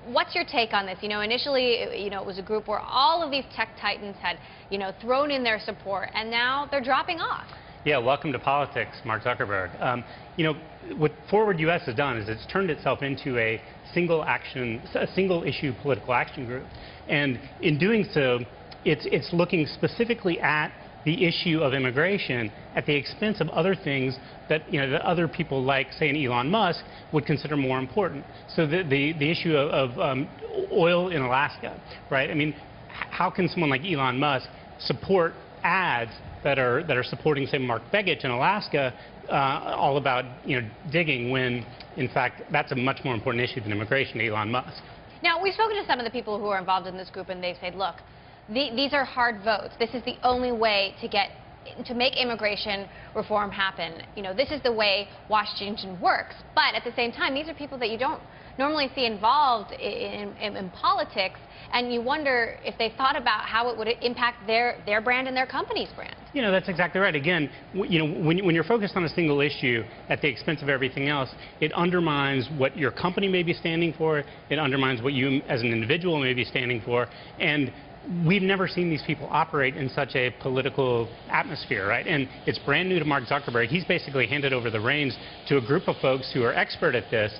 What's your take on this? Initially, it was a group where all of these tech titans had, thrown in their support, and now they're dropping off. Yeah, welcome to politics, Mark Zuckerberg. What Forward US has done is it's turned itself into a single issue political action group. And in doing so, it's looking specifically at the issue of immigration at the expense of other things that, that other people like, say, an Elon Musk would consider more important. So the issue of oil in Alaska, right? I mean, how can someone like Elon Musk support ads that are supporting, say, Mark Begich in Alaska, all about digging, when in fact that's a much more important issue than immigration to Elon Musk? Now, we've spoken to some of the people who are involved in this group, and they've said, look, these are hard votes. This is the only way to make immigration reform happen. This is the way Washington works. But at the same time, these are people that you don't normally see involved in politics, and you wonder if they thought about how it would impact their brand and their company's brand. That's exactly right. Again, when you're focused on a single issue at the expense of everything else, it undermines what your company may be standing for. It undermines what you as an individual may be standing for. And we've never seen these people operate in such a political atmosphere, right? And it's brand new to Mark Zuckerberg. He's basically handed over the reins to a group of folks who are expert at this.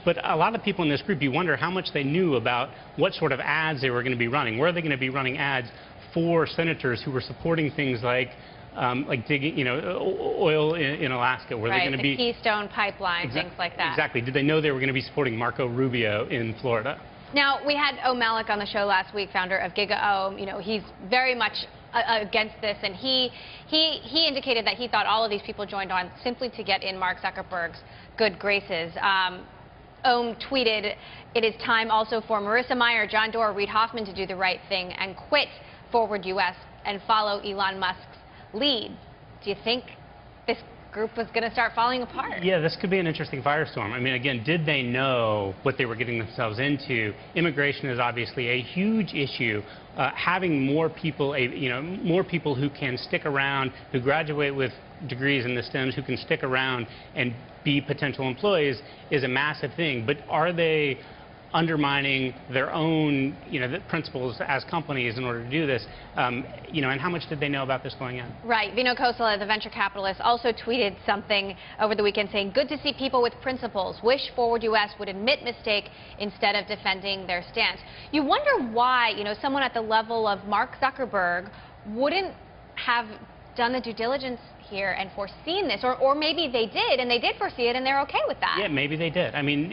But a lot of people in this group, you wonder how much they knew about what sort of ads they were going to be running. Where are they going to be running ads for senators who were supporting things like digging, oil in Alaska? Were they going to be Keystone Pipeline, things like that? Exactly. Did they know they were going to be supporting Marco Rubio in Florida? Now, we had Malik on the show last week, founder of GigaOM. He's very much against this, and he indicated that he thought all of these people joined on simply to get in Mark Zuckerberg's good graces. Ohm tweeted, "It is time also for Marissa Mayer, John Doerr, Reid Hoffman to do the right thing and quit Forward US and follow Elon Musk's lead." Do you think this group was going to start falling apart? Yeah, this could be an interesting firestorm. I mean, again, did they know what they were getting themselves into? Immigration is obviously a huge issue. Having more people, more people who can stick around, who graduate with degrees in the STEMs, who can stick around and be potential employees, is a massive thing. But are they undermining their own, the principles as companies in order to do this? And how much did they know about this going in? Right. Vino Kosala, the venture capitalist, also tweeted something over the weekend saying, "Good to see people with principles. Wish Forward US would admit mistake instead of defending their stance." You wonder why, someone at the level of Mark Zuckerberg wouldn't have done the due diligence here and foreseen this, or maybe they did, and they did foresee it, and they're okay with that. Yeah, maybe they did. I mean,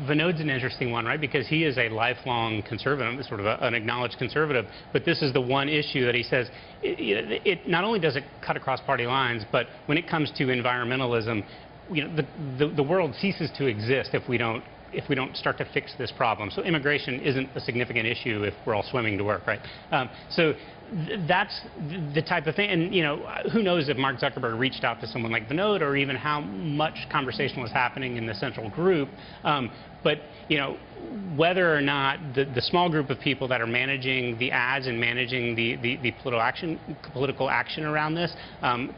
Vinod's an interesting one, right? Because he is a lifelong conservative, sort of an acknowledged conservative, but this is the one issue that he says, it not only does it cut across party lines, but when it comes to environmentalism, the world ceases to exist if we don't start to fix this problem. So immigration isn't a significant issue if we're all swimming to work, right? So that's the type of thing. And, who knows if Mark Zuckerberg reached out to someone like Vinod, or even how much conversation was happening in the central group. But, whether or not the small group of people that are managing the ads and managing the political action around this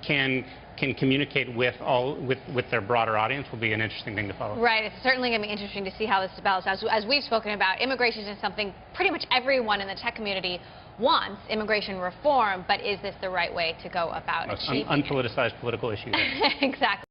can communicate with their broader audience will be an interesting thing to follow. Right. It's certainly going to be interesting to see how this develops. As we've spoken about, immigration is something pretty much everyone in the tech community wants, immigration reform, but is this the right way to go about achieving unpoliticized political issue. Exactly.